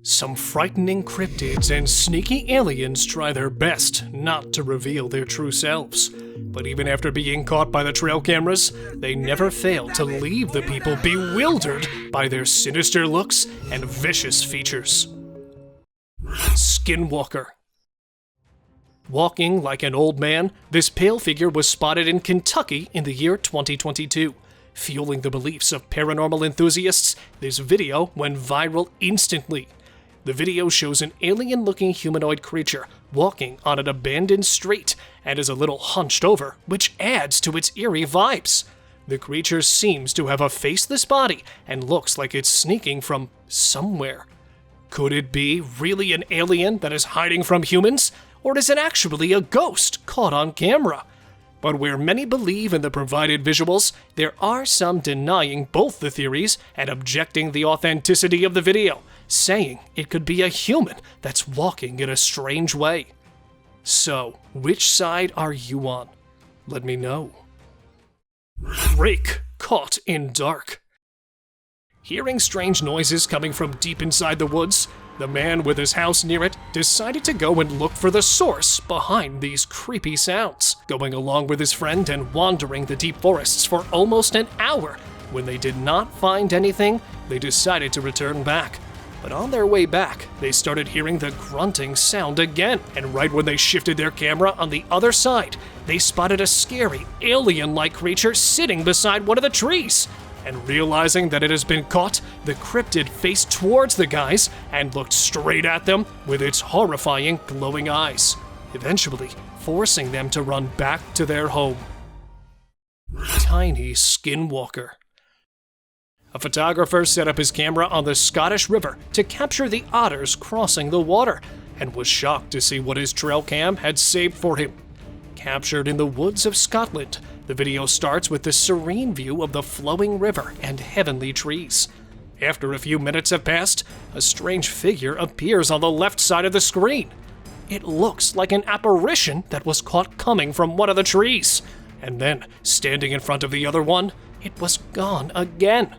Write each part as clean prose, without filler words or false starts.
Some frightening cryptids and sneaky aliens try their best not to reveal their true selves. But even after being caught by the trail cameras, they never fail to leave the people bewildered by their sinister looks and vicious features. Skinwalker. Walking like an old man, this pale figure was spotted in Kentucky in the year 2022. Fueling the beliefs of paranormal enthusiasts, this video went viral instantly. The video shows an alien-looking humanoid creature walking on an abandoned street and is a little hunched over, which adds to its eerie vibes. The creature seems to have a faceless body and looks like it's sneaking from somewhere. Could it be really an alien that is hiding from humans, or is it actually a ghost caught on camera? But where many believe in the provided visuals, there are some denying both the theories and objecting the authenticity of the video, saying it could be a human that's walking in a strange way. So, which side are you on? Let me know. Rake caught in dark. Hearing strange noises coming from deep inside the woods, the man with his house near it decided to go and look for the source behind these creepy sounds, going along with his friend and wandering the deep forests for almost an hour. When they did not find anything, they decided to return back. But on their way back, they started hearing the grunting sound again, and right when they shifted their camera on the other side, they spotted a scary, alien-like creature sitting beside one of the trees. And realizing that it has been caught, the cryptid faced towards the guys and looked straight at them with its horrifying, glowing eyes, eventually forcing them to run back to their home. Tiny Skinwalker. A photographer set up his camera on the Scottish River to capture the otters crossing the water, and was shocked to see what his trail cam had saved for him. Captured in the woods of Scotland, the video starts with the serene view of the flowing river and heavenly trees. After a few minutes have passed, a strange figure appears on the left side of the screen. It looks like an apparition that was caught coming from one of the trees. And then, standing in front of the other one, it was gone again.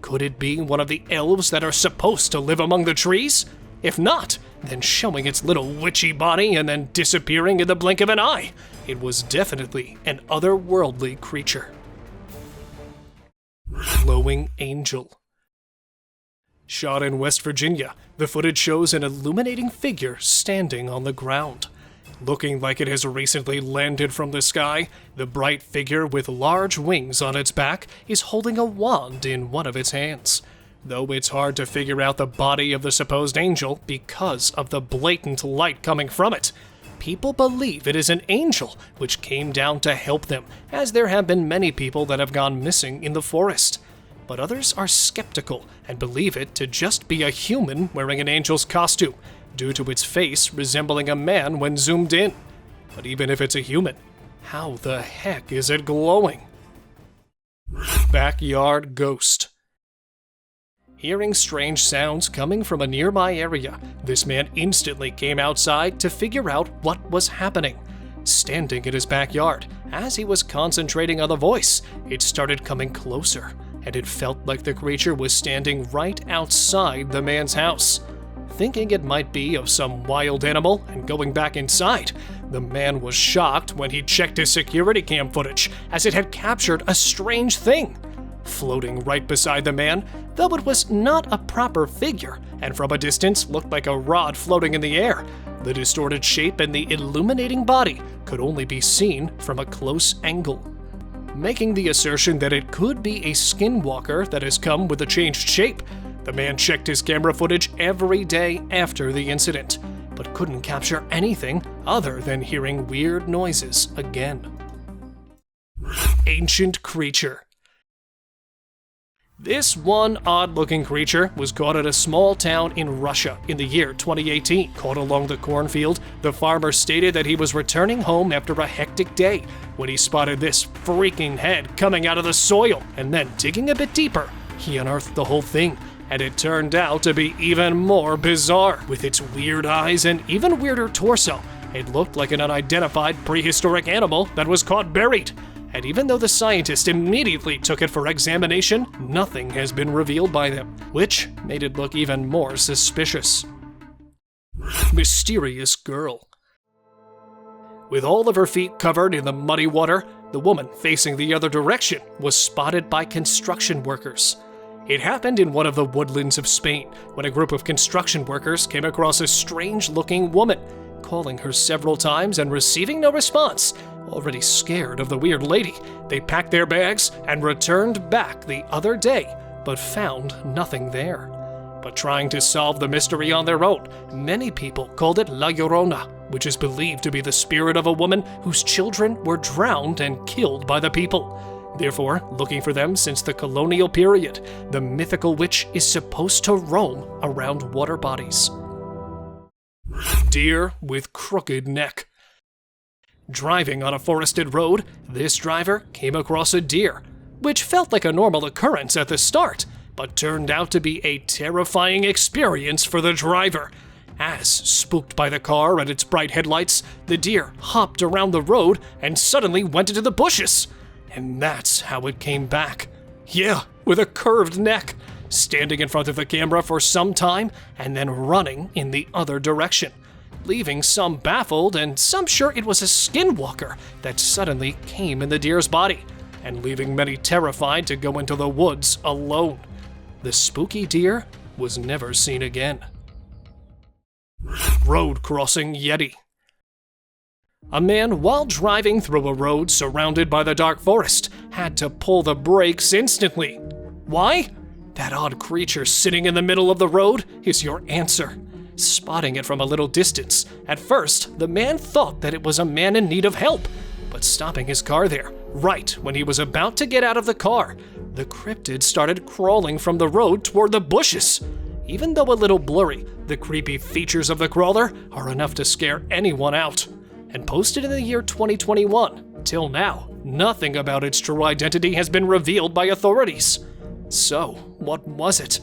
Could it be one of the elves that are supposed to live among the trees? If not, then showing its little witchy body and then disappearing in the blink of an eye. It was definitely an otherworldly creature. Glowing Angel. Shot in West Virginia, the footage shows an illuminating figure standing on the ground. Looking like it has recently landed from the sky, the bright figure with large wings on its back is holding a wand in one of its hands. Though it's hard to figure out the body of the supposed angel because of the blatant light coming from it. People believe it is an angel which came down to help them, as there have been many people that have gone missing in the forest. But others are skeptical and believe it to just be a human wearing an angel's costume, due to its face resembling a man when zoomed in. But even if it's a human, how the heck is it glowing? Backyard Ghost. Hearing strange sounds coming from a nearby area, this man instantly came outside to figure out what was happening. Standing in his backyard, as he was concentrating on the voice, it started coming closer, and it felt like the creature was standing right outside the man's house. Thinking it might be of some wild animal and going back inside, the man was shocked when he checked his security cam footage, as it had captured a strange thing. Floating right beside the man, though it was not a proper figure, and from a distance looked like a rod floating in the air, the distorted shape and the illuminating body could only be seen from a close angle. Making the assertion that it could be a skinwalker that has come with a changed shape, the man checked his camera footage every day after the incident, but couldn't capture anything other than hearing weird noises again. Ancient Creature. This one odd-looking creature was caught at a small town in Russia in the year 2018. Caught along the cornfield, the farmer stated that he was returning home after a hectic day when he spotted this freaking head coming out of the soil, and then digging a bit deeper, he unearthed the whole thing, and it turned out to be even more bizarre. With its weird eyes and even weirder torso, it looked like an unidentified prehistoric animal that was caught buried. and even though the scientist immediately took it for examination, nothing has been revealed by them, which made it look even more suspicious. Mysterious girl. With all of her feet covered in the muddy water, the woman facing the other direction was spotted by construction workers. It happened in one of the woodlands of Spain when a group of construction workers came across a strange-looking woman, calling her several times and receiving no response. Already scared of the weird lady, they packed their bags and returned back the other day, but found nothing there. But trying to solve the mystery on their own, many people called it La Llorona, which is believed to be the spirit of a woman whose children were drowned and killed by the people. Therefore, looking for them since the colonial period, the mythical witch is supposed to roam around water bodies. Deer with crooked neck. Driving on a forested road, this driver came across a deer, which felt like a normal occurrence at the start, but turned out to be a terrifying experience for the driver. As, spooked by the car and its bright headlights, the deer hopped around the road and suddenly went into the bushes. And that's how it came back. Yeah, with a curved neck, standing in front of the camera for some time and then running in the other direction, leaving some baffled and some sure it was a skinwalker that suddenly came in the deer's body, and leaving many terrified to go into the woods alone. The spooky deer was never seen again. Road crossing Yeti. A man, while driving through a road surrounded by the dark forest, had to pull the brakes instantly. Why? That odd creature sitting in the middle of the road is your answer. Spotting it from a little distance, at first, the man thought that it was a man in need of help, but stopping his car there, right when he was about to get out of the car, the cryptid started crawling from the road toward the bushes. Even though a little blurry, the creepy features of the crawler are enough to scare anyone out. And posted in the year 2021, till now, nothing about its true identity has been revealed by authorities. So, what was it?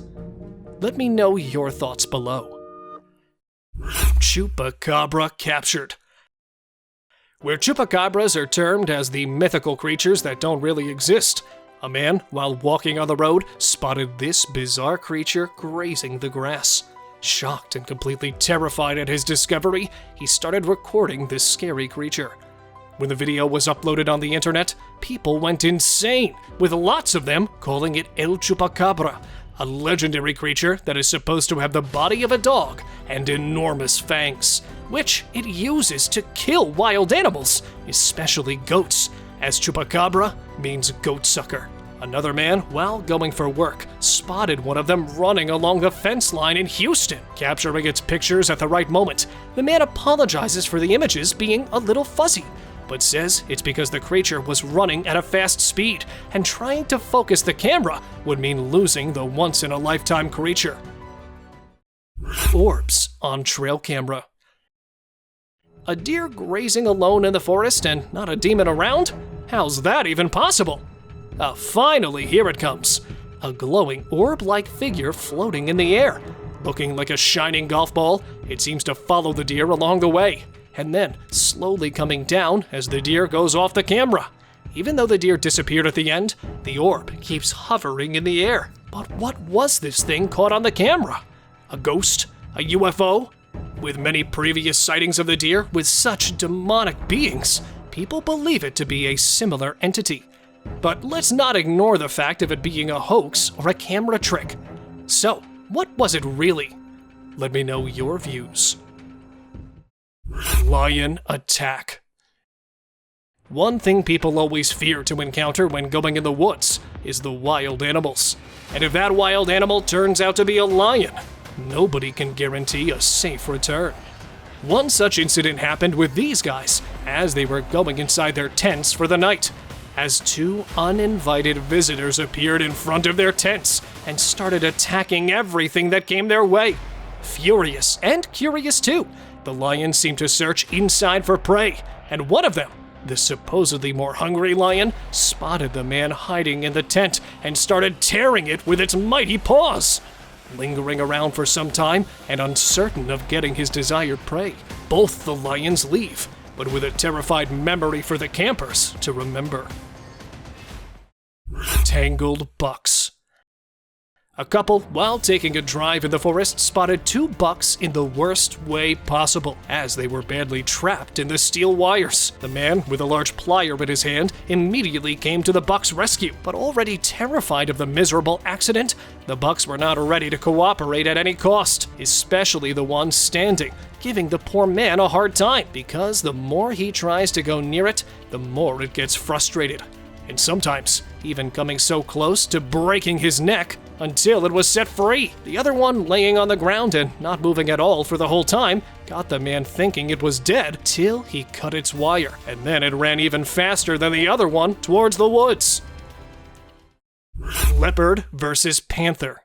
Let me know your thoughts below. Chupacabra captured. Where chupacabras are termed as the mythical creatures that don't really exist, a man, while walking on the road, spotted this bizarre creature grazing the grass. Shocked and completely terrified at his discovery, he started recording this scary creature. When the video was uploaded on the internet, people went insane, with lots of them calling it El Chupacabra, a legendary creature that is supposed to have the body of a dog and enormous fangs, which it uses to kill wild animals, especially goats, as Chupacabra means goatsucker. Another man, while going for work, spotted one of them running along the fence line in Houston. Capturing its pictures at the right moment, the man apologizes for the images being a little fuzzy, but says it's because the creature was running at a fast speed, and trying to focus the camera would mean losing the once-in-a-lifetime creature. Orbs on trail camera. A deer grazing alone in the forest and not a demon around? How's that even possible? Finally, here it comes. A glowing orb-like figure floating in the air. Looking like a shining golf ball, it seems to follow the deer along the way, and then slowly coming down as the deer goes off the camera. Even though the deer disappeared at the end, the orb keeps hovering in the air. But what was this thing caught on the camera? A ghost? A UFO? With many previous sightings of the deer with such demonic beings, people believe it to be a similar entity. But let's not ignore the fact of it being a hoax or a camera trick. So, what was it really? Let me know your views. Lion attack. One thing people always fear to encounter when going in the woods is the wild animals. And if that wild animal turns out to be a lion, nobody can guarantee a safe return. One such incident happened with these guys as they were going inside their tents for the night, as two uninvited visitors appeared in front of their tents and started attacking everything that came their way. Furious and curious too, the lions seemed to search inside for prey, and one of them, the supposedly more hungry lion, spotted the man hiding in the tent and started tearing it with its mighty paws. Lingering around for some time and uncertain of getting his desired prey, both the lions leave, but with a terrified memory for the campers to remember. Tangled bucks. A couple, while taking a drive in the forest, spotted two bucks in the worst way possible, as they were badly trapped in the steel wires. The man, with a large plier in his hand, immediately came to the bucks' rescue, but already terrified of the miserable accident, the bucks were not ready to cooperate at any cost, especially the one standing, giving the poor man a hard time, because the more he tries to go near it, the more it gets frustrated, and sometimes even coming so close to breaking his neck until it was set free. The other one, laying on the ground and not moving at all for the whole time, got the man thinking it was dead till he cut its wire, and then it ran even faster than the other one towards the woods. Leopard versus panther.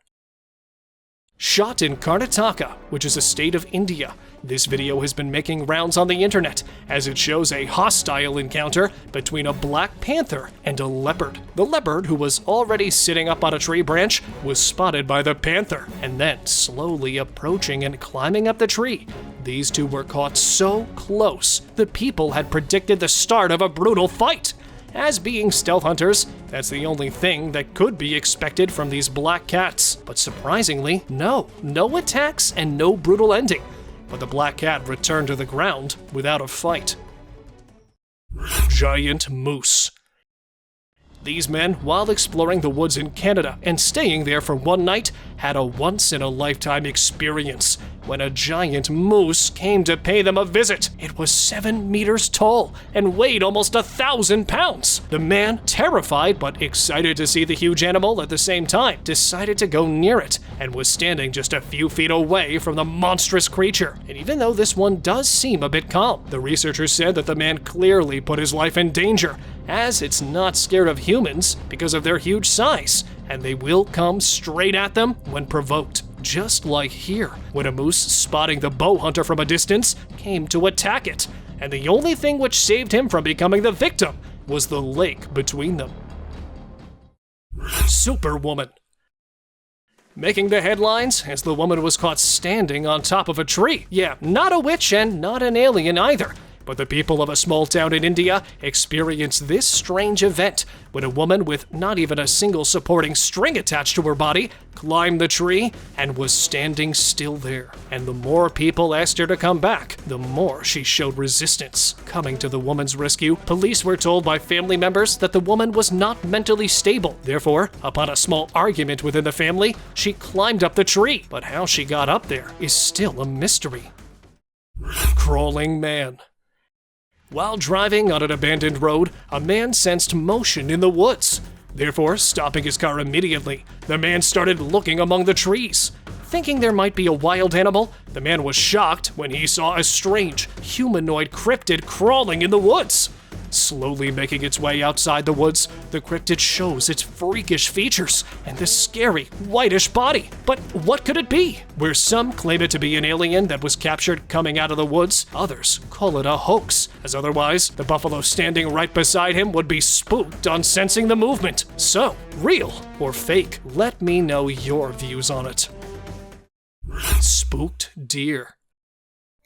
Shot in Karnataka, which is a state of India, this video has been making rounds on the internet, as it shows a hostile encounter between a black panther and a leopard. The leopard, who was already sitting up on a tree branch, was spotted by the panther, and then slowly approaching and climbing up the tree. These two were caught so close, the people had predicted the start of a brutal fight. As being stealth hunters, that's the only thing that could be expected from these black cats. But surprisingly, no attacks and no brutal ending. But the black cat returned to the ground without a fight. Giant moose. These men, while exploring the woods in Canada and staying there for one night, had a once-in-a-lifetime experience when a giant moose came to pay them a visit. It was 7 meters tall and weighed almost 1,000 pounds. The man, terrified but excited to see the huge animal at the same time, decided to go near it and was standing just a few feet away from the monstrous creature. And even though this one does seem a bit calm, the researchers said that the man clearly put his life in danger, as it's not scared of humans because of their huge size, and they will come straight at them when provoked. Just like here, when a moose, spotting the bow hunter from a distance, came to attack it, and the only thing which saved him from becoming the victim was the lake between them. Superwoman. Making the headlines as the woman was caught standing on top of a tree. Yeah, not a witch and not an alien either. But the people of a small town in India experienced this strange event when a woman with not even a single supporting string attached to her body climbed the tree and was standing still there. And the more people asked her to come back, the more she showed resistance. Coming to the woman's rescue, police were told by family members that the woman was not mentally stable. Therefore, upon a small argument within the family, she climbed up the tree. But how she got up there is still a mystery. Crawling man. While driving on an abandoned road, a man sensed motion in the woods. Therefore, stopping his car immediately, the man started looking among the trees. Thinking there might be a wild animal, the man was shocked when he saw a strange, humanoid cryptid crawling in the woods. Slowly making its way outside the woods, the cryptid shows its freakish features and this scary, whitish body. But what could it be? Where some claim it to be an alien that was captured coming out of the woods, others call it a hoax, as otherwise, the buffalo standing right beside him would be spooked on sensing the movement. So, real or fake? Let me know your views on it. Spooked deer.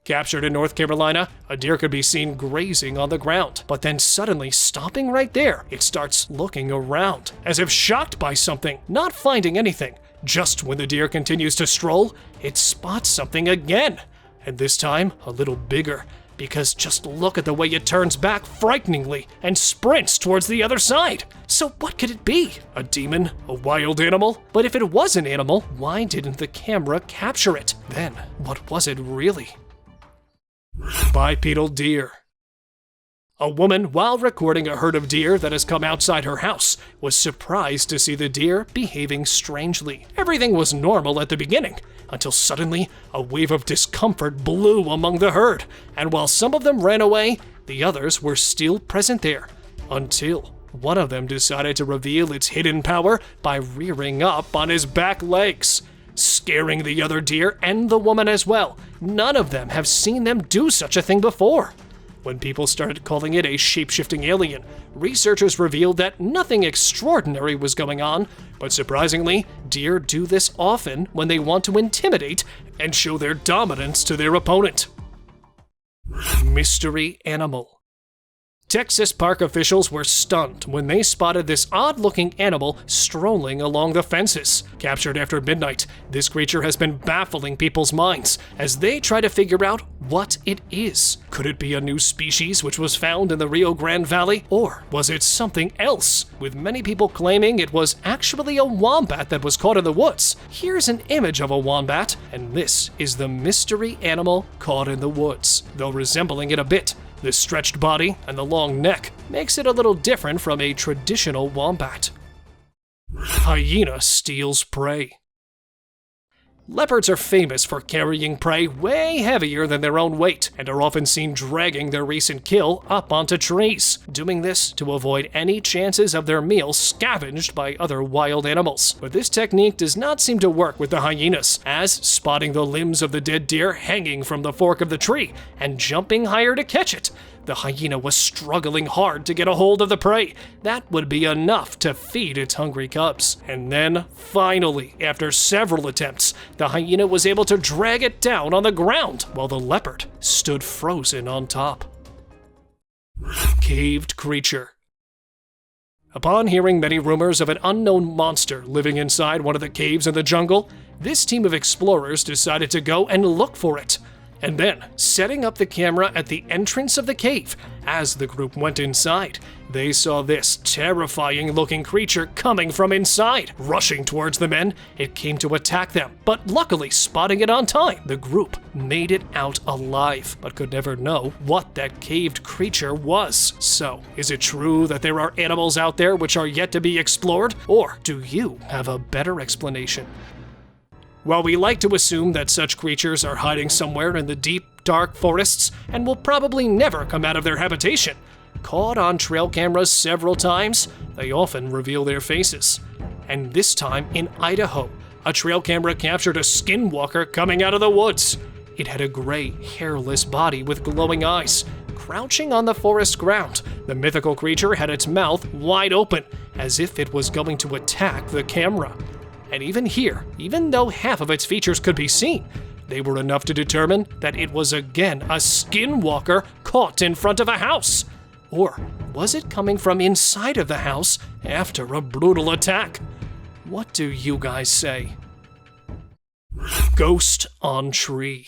Captured in North Carolina, a deer could be seen grazing on the ground, but then suddenly stopping right there, it starts looking around, as if shocked by something, not finding anything. Just when the deer continues to stroll, it spots something again, and this time a little bigger, because just look at the way it turns back frighteningly and sprints towards the other side. So what could it be? A demon? A wild animal? But if it was an animal, why didn't the camera capture it? Then, what was it really? Bipedal deer. A woman, while recording a herd of deer that has come outside her house, was surprised to see the deer behaving strangely. Everything was normal at the beginning, until suddenly a wave of discomfort blew among the herd, and while some of them ran away, the others were still present there, until one of them decided to reveal its hidden power by rearing up on his back legs, scaring the other deer and the woman as well. None of them have seen them do such a thing before. When people started calling it a shape-shifting alien, researchers revealed that nothing extraordinary was going on, but surprisingly, deer do this often when they want to intimidate and show their dominance to their opponent. Mystery animal. Texas park officials were stunned when they spotted this odd-looking animal strolling along the fences. Captured after midnight, this creature has been baffling people's minds as they try to figure out what it is. Could it be a new species which was found in the Rio Grande Valley? Or was it something else? With many people claiming it was actually a wombat that was caught in the woods. Here's an image of a wombat, and this is the mystery animal caught in the woods. Though resembling it a bit, the stretched body and the long neck makes it a little different from a traditional wombat. Hyena steals prey. Leopards are famous for carrying prey way heavier than their own weight and are often seen dragging their recent kill up onto trees, doing this to avoid any chances of their meal scavenged by other wild animals. But this technique does not seem to work with the hyenas, as spotting the limbs of the dead deer hanging from the fork of the tree and jumping higher to catch it, the hyena was struggling hard to get a hold of the prey. That would be enough to feed its hungry cubs. And then, finally, after several attempts, the hyena was able to drag it down on the ground while the leopard stood frozen on top. Caved creature. Upon hearing many rumors of an unknown monster living inside one of the caves in the jungle, this team of explorers decided to go and look for it. And then, setting up the camera at the entrance of the cave, as the group went inside, they saw this terrifying-looking creature coming from inside. Rushing towards the men, it came to attack them, but luckily spotting it on time, the group made it out alive, but could never know what that caved creature was. So, is it true that there are animals out there which are yet to be explored, or do you have a better explanation? While we like to assume that such creatures are hiding somewhere in the deep, dark forests and will probably never come out of their habitation, caught on trail cameras several times, they often reveal their faces. And this time in Idaho, a trail camera captured a skinwalker coming out of the woods. It had a gray, hairless body with glowing eyes. Crouching on the forest ground, the mythical creature had its mouth wide open, as if it was going to attack the camera. And even here, even though half of its features could be seen, they were enough to determine that it was again a skinwalker caught in front of a house. Or was it coming from inside of the house after a brutal attack? What do you guys say? Ghost on tree.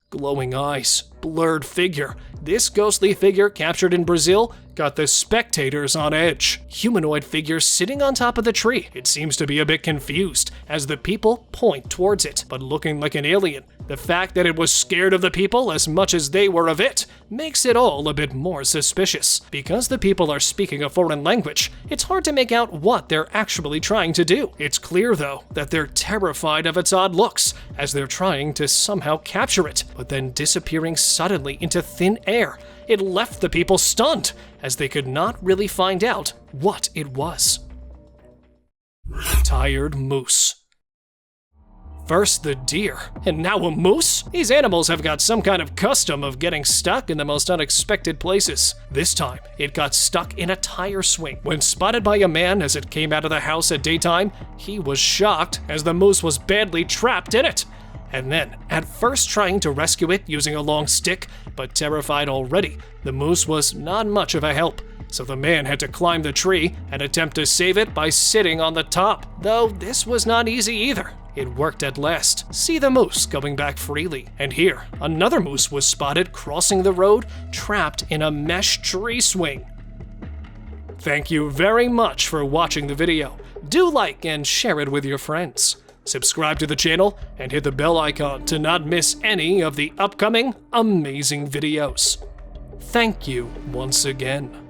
Glowing eyes, blurred figure. This ghostly figure captured in Brazil got the spectators on edge. Humanoid figure sitting on top of the tree. It seems to be a bit confused as the people point towards it, but looking like an alien. The fact that it was scared of the people as much as they were of it makes it all a bit more suspicious. Because the people are speaking a foreign language, it's hard to make out what they're actually trying to do. It's clear, though, that they're terrified of its odd looks, as they're trying to somehow capture it, but then disappearing suddenly into thin air. It left the people stunned, as they could not really find out what it was. Tired moose. First the deer, and now a moose? These animals have got some kind of custom of getting stuck in the most unexpected places. This time, it got stuck in a tire swing. When spotted by a man as it came out of the house at daytime, he was shocked as the moose was badly trapped in it. And then, at first trying to rescue it using a long stick, but terrified already, the moose was not much of a help. So the man had to climb the tree and attempt to save it by sitting on the top. Though this was not easy either. It worked at last. See the moose going back freely. And here, another moose was spotted crossing the road, trapped in a mesh tree swing. Thank you very much for watching the video. Do like and share it with your friends. Subscribe to the channel and hit the bell icon to not miss any of the upcoming amazing videos. Thank you once again.